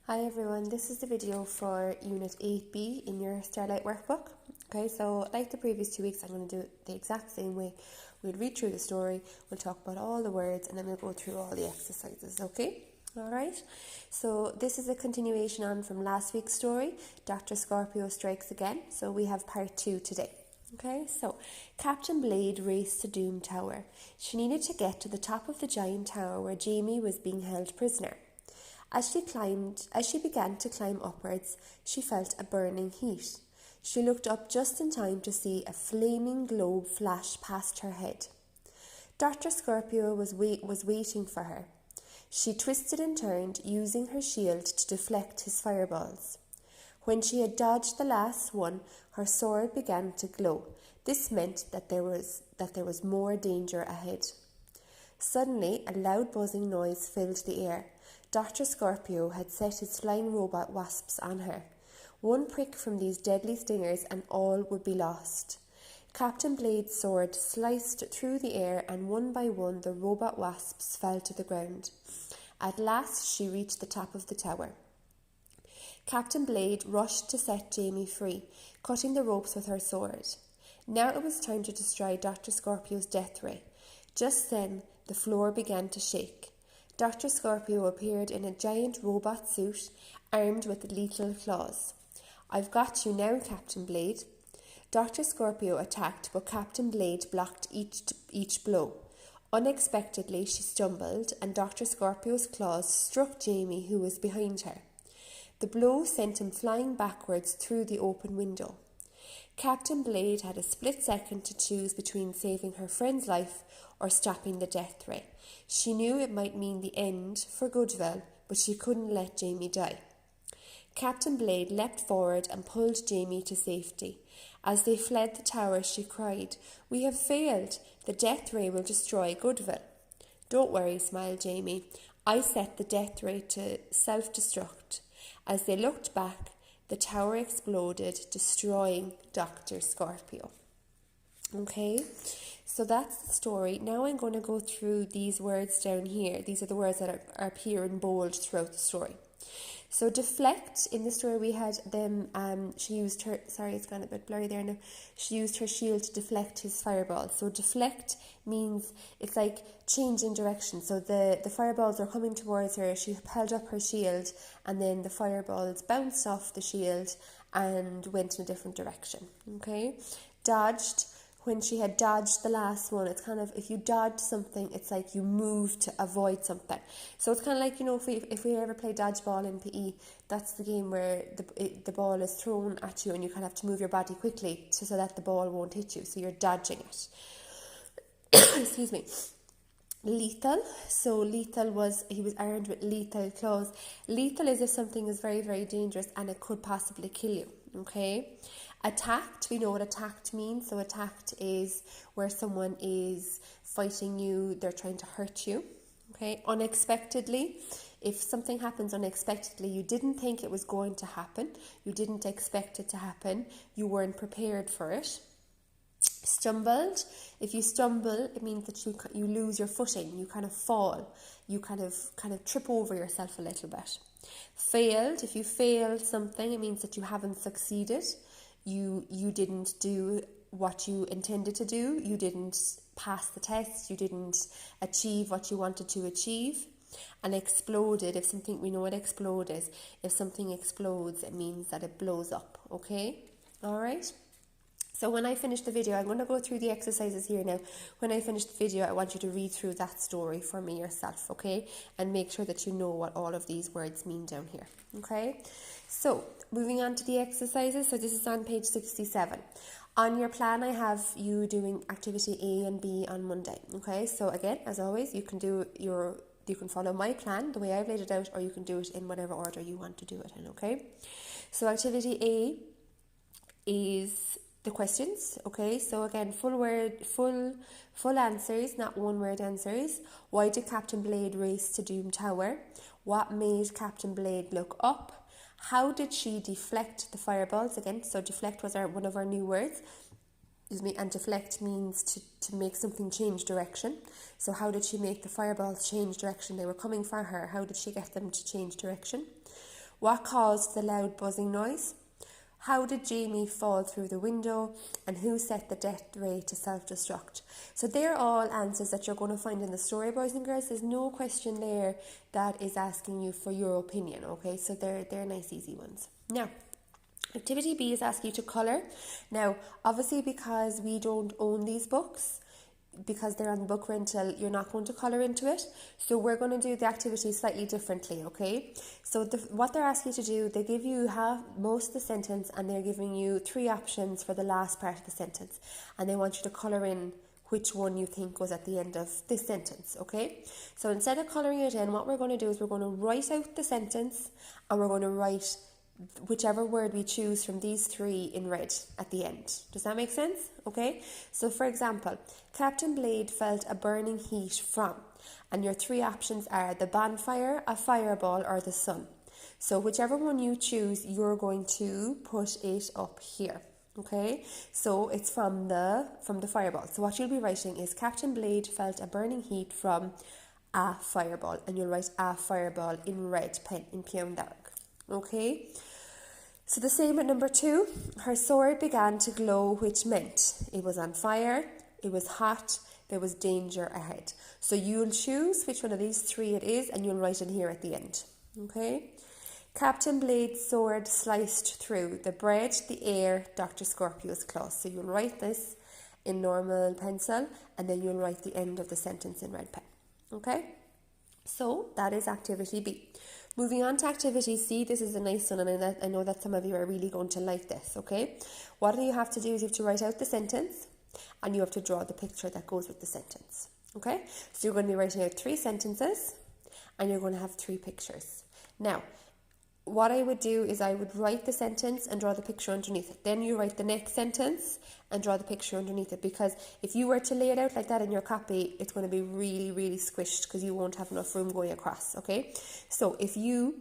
Hi everyone, this is the video for Unit 8B in your Starlight Workbook. Okay, so like the previous 2 weeks, I'm going to do it the exact same way. We'll read through the story, we'll talk about all the words, and then we'll go through all the exercises, okay? Alright, so this is a continuation on from last week's story, Dr. Scorpio Strikes Again. So we have part 2 today. Okay, so Captain Blade raced to Doom Tower. She needed to get to the top of the giant tower where Jamie was being held prisoner. As she began to climb upwards, she felt a burning heat. She looked up just in time to see a flaming globe flash past her head. Dr. Scorpio was waiting for her. She twisted and turned, using her shield to deflect his fireballs. When she had dodged the last one, her sword began to glow. This meant that there was more danger ahead. Suddenly, a loud buzzing noise filled the air. Dr. Scorpio had set his flying robot wasps on her. One prick from these deadly stingers and all would be lost. Captain Blade's sword sliced through the air, and one by one the robot wasps fell to the ground. At last she reached the top of the tower. Captain Blade rushed to set Jamie free, cutting the ropes with her sword. Now it was time to destroy Dr. Scorpio's death ray. Just then, the floor began to shake. Dr. Scorpio appeared in a giant robot suit, armed with lethal claws. "I've got you now, Captain Blade." Dr. Scorpio attacked, but Captain Blade blocked each blow. Unexpectedly, she stumbled, and Dr. Scorpio's claws struck Jamie, who was behind her. The blow sent him flying backwards through the open window. Captain Blade had a split second to choose between saving her friend's life or stopping the death ray. She knew it might mean the end for Goodwill, but she couldn't let Jamie die. Captain Blade leapt forward and pulled Jamie to safety. As they fled the tower, she cried, "We have failed. The death ray will destroy Goodwill." "Don't worry," smiled Jamie. "I set the death ray to self-destruct." As they looked back, the tower exploded, destroying Dr. Scorpio. Okay, so that's the story. Now I'm going to go through these words down here. These are the words that appear in bold throughout the story. So deflect, in the story we had them, she used her, sorry it's gone a bit blurry there now, she used her shield to deflect his fireballs. So deflect means it's like changing direction. So the fireballs are coming towards her, she held up her shield, and then the fireballs bounced off the shield and went in a different direction. Okay, dodged. When she had dodged the last one, it's kind of, if you dodge something, it's like you move to avoid something. So it's kind of like, you know, if we ever play dodgeball in PE, that's the game where the ball is thrown at you and you kind of have to move your body quickly so that the ball won't hit you. So you're dodging it. Excuse me. Lethal. So lethal was, he was armed with lethal claws. Lethal is if something is very, very dangerous and it could possibly kill you. Okay. Attacked, we know what attacked means. So attacked is where someone is fighting you, they're trying to hurt you. Okay. Unexpectedly, if something happens unexpectedly, you didn't think it was going to happen, you didn't expect it to happen, you weren't prepared for it. Stumbled, if you stumble, it means that you lose your footing, you kind of fall, you kind of trip over yourself a little bit. Failed, if you failed something, it means that you haven't succeeded. You didn't do what you intended to do, you didn't pass the test, you didn't achieve what you wanted to achieve. And exploded, if something, we know what explode is, if something explodes, it means that it blows up. Okay, all right. So when I finish the video, I'm going to go through the exercises here now. When I finish the video, I want you to read through that story for me yourself, okay? And make sure that you know what all of these words mean down here, okay? So moving on to the exercises. So this is on page 67. On your plan, I have you doing activity A and B on Monday, okay? So again, as always, you can follow my plan, the way I've laid it out, or you can do it in whatever order you want to do it in, okay? So activity A is the questions, okay? So again, full answers, not one word answers. Why did Captain Blade race to Doom Tower? What made Captain Blade look up? How did she deflect the fireballs? Again, so deflect was one of our new words. And deflect means to make something change direction. So how did she make the fireballs change direction? They were coming for her. How did she get them to change direction? What caused the loud buzzing noise? How did Jamie fall through the window? And who set the death ray to self-destruct? So they're all answers that you're going to find in the story, boys and girls. There's no question there that is asking you for your opinion, okay? So they're nice, easy ones. Now, activity B is asking you to colour. Now, obviously because we don't own these books, because they're on book rental, you're not going to colour into it. So we're going to do the activity slightly differently, okay? So what they're asking you to do, they give you most of the sentence and they're giving you 3 options for the last part of the sentence. And they want you to colour in which one you think goes at the end of this sentence, okay? So instead of colouring it in, what we're going to do is we're going to write out the sentence and we're going to write whichever word we choose from these 3 in red at the end. Does that make sense? Okay, so for example, Captain Blade felt a burning heat from, and your 3 options are the bonfire, a fireball, or the sun. So whichever one you choose, you're going to put it up here. Okay, so it's from the fireball. So what you'll be writing is Captain Blade felt a burning heat from a fireball, and you'll write a fireball in red pen in Peon Dark. Okay, so the same with number 2. Her sword began to glow, which meant it was on fire, it was hot, there was danger ahead. So you'll choose which one of these 3 it is and you'll write in here at the end. Okay, Captain Blade's sword sliced through the bread, the air, Dr. Scorpio's claws. So you'll write this in normal pencil and then you'll write the end of the sentence in red pen. Okay, so that is activity B. Moving on to activity C, this is a nice one and I know that some of you are really going to like this, okay? What you have to do is you have to write out the sentence and you have to draw the picture that goes with the sentence, okay? So you're going to be writing out 3 sentences and you're going to have 3 pictures. Now, what I would do is I would write the sentence and draw the picture underneath it. Then you write the next sentence and draw the picture underneath it, because if you were to lay it out like that in your copy, it's going to be really, really squished because you won't have enough room going across, okay? So if you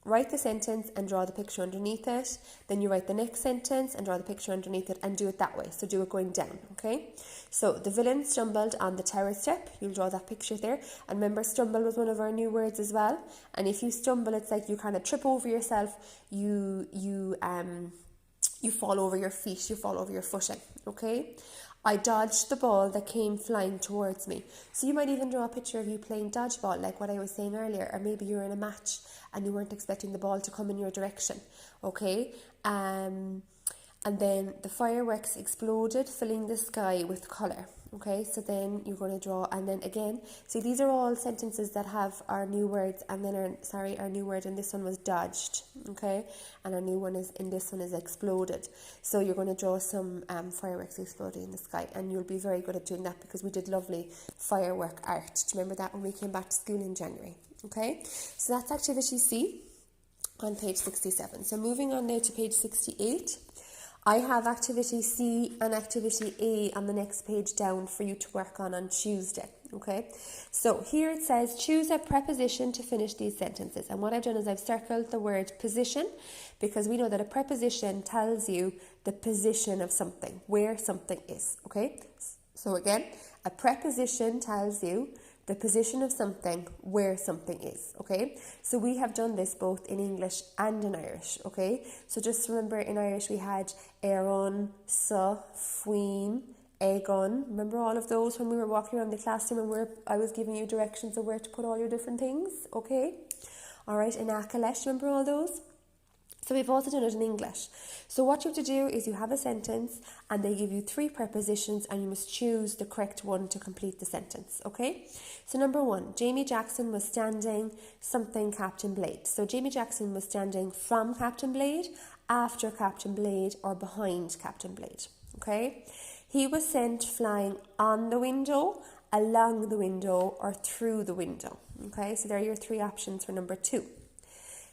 write the sentence and draw the picture underneath it, then you write the next sentence and draw the picture underneath it and do it that way. So do it going down, okay? So the villain stumbled on the tower step. You'll draw that picture there. And remember, stumble was one of our new words as well. And if you stumble, it's like you kind of trip over yourself. You fall over your feet. You fall over your footing, okay? I dodged the ball that came flying towards me. So you might even draw a picture of you playing dodgeball, like what I was saying earlier, or maybe you're in a match and you weren't expecting the ball to come in your direction, okay? And then the fireworks exploded, filling the sky with colour, okay? So then you're going to draw, and then again, see, these are all sentences that have our new words, and then our new word in this one was dodged, okay? And our new one in this one is exploded. So you're going to draw some fireworks exploding in the sky, and you'll be very good at doing that because we did lovely firework art. Do you remember that when we came back to school in January? Okay, so that's activity C on page 67. So moving on now to page 68. I have activity C and activity A on the next page down for you to work on Tuesday, okay? So here it says, choose a preposition to finish these sentences. And what I've done is I've circled the word position, because we know that a preposition tells you the position of something, where something is, okay? So again, a preposition tells you the position of something, where something is, okay? So we have done this both in English and in Irish, okay? So just remember, in Irish we had éireann, sa, faoin, éigean. Remember all of those when we were walking around the classroom and I was giving you directions of where to put all your different things, okay? All right, in Akalesh, remember all those? So we've also done it in English. So what you have to do is you have a sentence and they give you 3 prepositions and you must choose the correct one to complete the sentence, okay? So number 1, Jamie Jackson was standing something Captain Blade. So Jamie Jackson was standing from Captain Blade, after Captain Blade, or behind Captain Blade, okay? He was sent flying on the window, along the window, or through the window, okay? So there are your 3 options for number 2.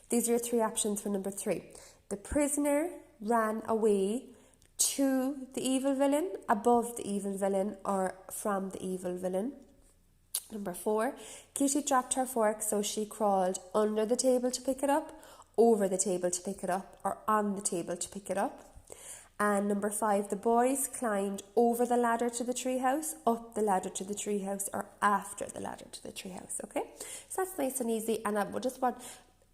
These are your 3 options for number 3. The prisoner ran away to the evil villain, above the evil villain, or from the evil villain. Number 4, Kitty dropped her fork, so she crawled under the table to pick it up, over the table to pick it up, or on the table to pick it up. And number 5, the boys climbed over the ladder to the treehouse, up the ladder to the treehouse, or after the ladder to the treehouse, okay? So that's nice and easy, and I just want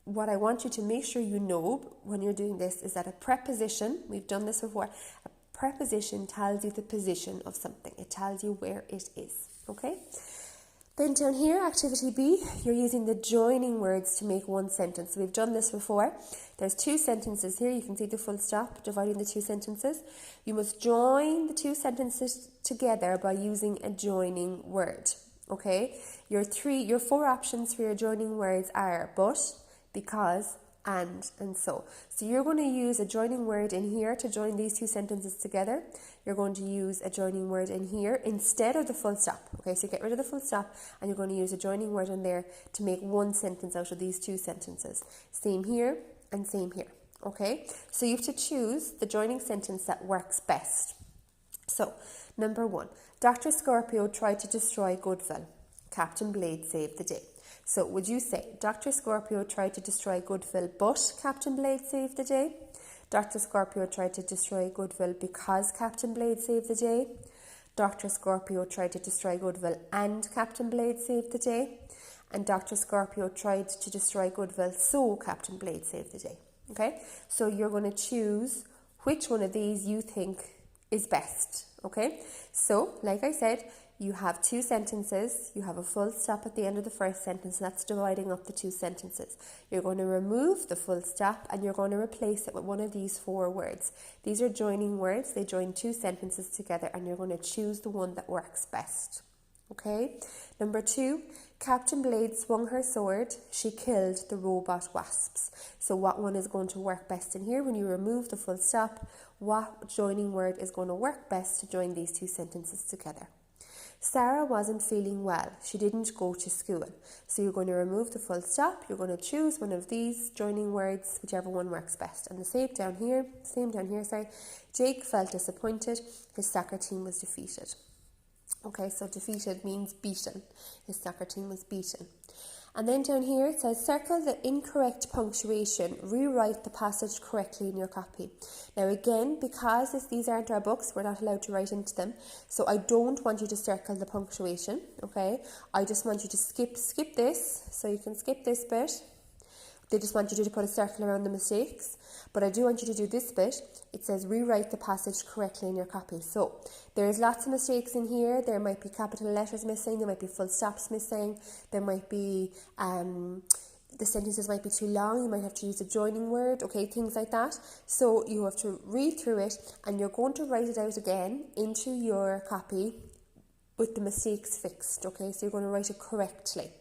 what I want you to make sure you know when you're doing this is that a preposition, we've done this before, a preposition tells you the position of something. It tells you where it is, okay? Then down here, activity B, you're using the joining words to make one sentence. So we've done this before. There's two sentences here. You can see the full stop dividing the two sentences. You must join the two sentences together by using a joining word, okay? Your four options for your joining words are but, because, and so. So you're going to use a joining word in here to join these two sentences together. You're going to use a joining word in here instead of the full stop. Okay, so get rid of the full stop and you're going to use a joining word in there to make one sentence out of these two sentences. Same here and same here. Okay, so you have to choose the joining sentence that works best. So, number 1, Dr. Scorpio tried to destroy Goodville. Captain Blade saved the day. So would you say Dr. Scorpio tried to destroy Goodville but Captain Blade saved the day? Dr. Scorpio tried to destroy Goodville because Captain Blade saved the day? Dr. Scorpio tried to destroy Goodville and Captain Blade saved the day? And Dr. Scorpio tried to destroy Goodville so Captain Blade saved the day. Okay, so you're going to choose which one of these you think is best. Okay, so like I said, you have two sentences, you have a full stop at the end of the first sentence, and that's dividing up the two sentences. You're going to remove the full stop and you're going to replace it with one of these four words. These are joining words, they join two sentences together, and you're going to choose the one that works best. Okay, number 2, Captain Blade swung her sword, she killed the robot wasps. So what one is going to work best in here? When you remove the full stop, what joining word is going to work best to join these two sentences together? Sarah wasn't feeling well. She didn't go to school. So you're going to remove the full stop. You're going to choose one of these joining words, whichever one works best. And the same down here, Jake felt disappointed. His soccer team was defeated. Okay, so defeated means beaten. His soccer team was beaten. And then down here it says, circle the incorrect punctuation, rewrite the passage correctly in your copy. Now again, because these aren't our books, we're not allowed to write into them. So I don't want you to circle the punctuation, okay? I just want you to skip this, so you can skip this bit. They just want you to put a circle around the mistakes. But I do want you to do this bit. It says rewrite the passage correctly in your copy. So there's lots of mistakes in here. There might be capital letters missing. There might be full stops missing. There might be, the sentences might be too long. You might have to use a joining word. Okay, things like that. So you have to read through it and you're going to write it out again into your copy with the mistakes fixed. Okay, so you're going to write it correctly.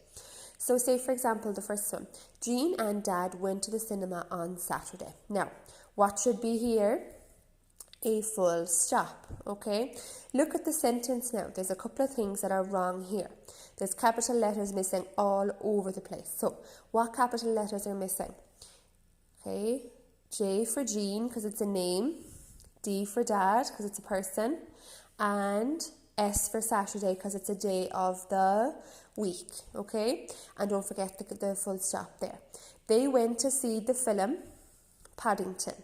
So say, for example, the first one, Jean and Dad went to the cinema on Saturday. Now, what should be here? A full stop, okay? Look at the sentence now. There's a couple of things that are wrong here. There's capital letters missing all over the place. So, what capital letters are missing? Okay, J for Jean, because it's a name. D for Dad, because it's a person. And S for Saturday, because it's a day of the week, okay? And don't forget the full stop there. They went to see the film Paddington.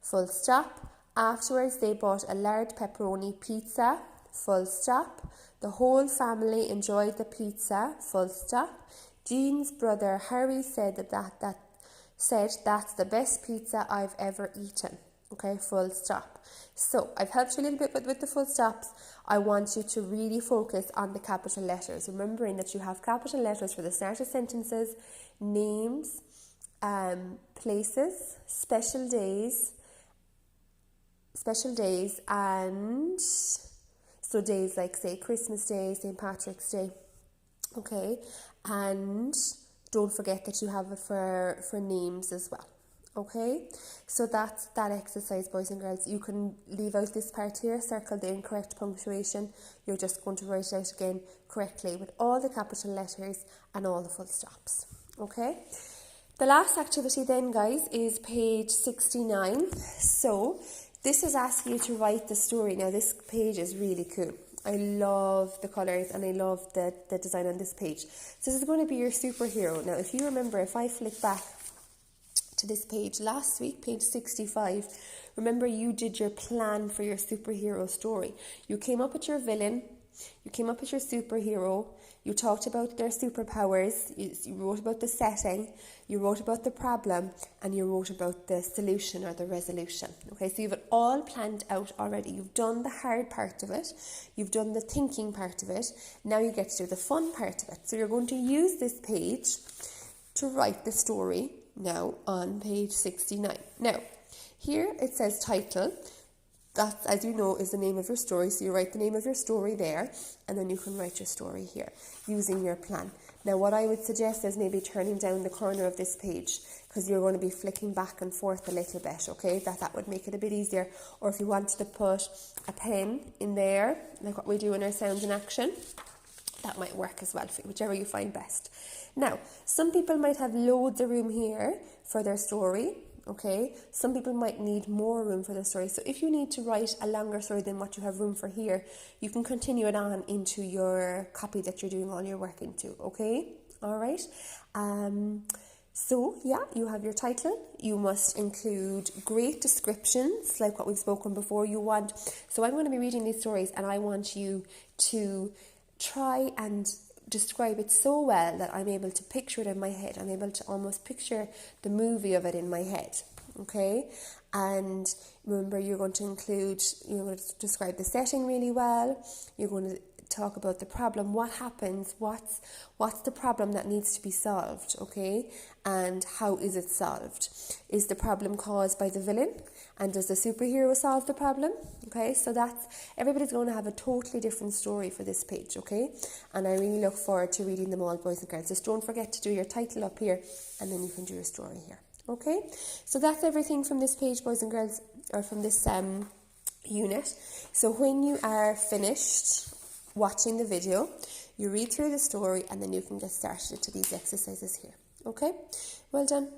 Full stop. Afterwards, they bought a large pepperoni pizza. Full stop. The whole family enjoyed the pizza. Full stop. Jean's brother Harry said that's the best pizza I've ever eaten. Okay, full stop. So I've helped you a little bit with the full stops. I want you to really focus on the capital letters, remembering that you have capital letters for the start of sentences, names, places, special days, and so days like, say, Christmas Day, St. Patrick's Day. Okay, and don't forget that you have it for names as well. Okay, so that's that exercise, boys and girls. You can leave out this part here, circle the incorrect punctuation. You're just going to write it out again correctly with all the capital letters and all the full stops. Okay, the last activity then, guys, is page 69. So this is asking you to write the story. Now this page is really cool. I love the colours and I love the design on this page. So this is going to be your superhero. Now if you remember, if I flick back to this page last week, page 65, remember you did your plan for your superhero story. You came up with your villain, You came up with your superhero, you talked about their superpowers, you wrote about the setting, you wrote about the problem, and you wrote about the solution or the resolution. Okay, so you've it all planned out already. You've done the hard part of it, you've done the thinking part of it, now you get to do the fun part of it. So you're going to use this page to write the story now on page 69. Now, here it says title. That, as you know, is the name of your story. So you write the name of your story there, and then you can write your story here using your plan. Now, what I would suggest is maybe turning down the corner of this page, because you're going to be flicking back and forth a little bit, okay? That would make it a bit easier. Or if you wanted to put a pen in there, like what we do in our sounds in action, that might work as well for you, whichever you find best. Now, some people might have loads of room here for their story. Okay, some people might need more room for the story. So if you need to write a longer story than what you have room for here, you can continue it on into your copy that you're doing all your work into. Okay, all right. So yeah, you have your title. You must include great descriptions, like what we've spoken before. So I'm going to be reading these stories, and I want you to try and describe it so well that I'm able to picture it in my head. I'm able to almost picture the movie of it in my head, okay? And remember, you're going to describe the setting really well. You're going to talk about the problem, what happens, what's the problem that needs to be solved, okay? And how is it solved? Is the problem caused by the villain? And does the superhero solve the problem? Okay, so everybody's going to have a totally different story for this page, okay? And I really look forward to reading them all, boys and girls. Just don't forget to do your title up here, and then you can do your story here, okay? So that's everything from this page, boys and girls, or from this unit. So when you are finished watching the video, you read through the story, and then you can get started to these exercises here, okay? Well done.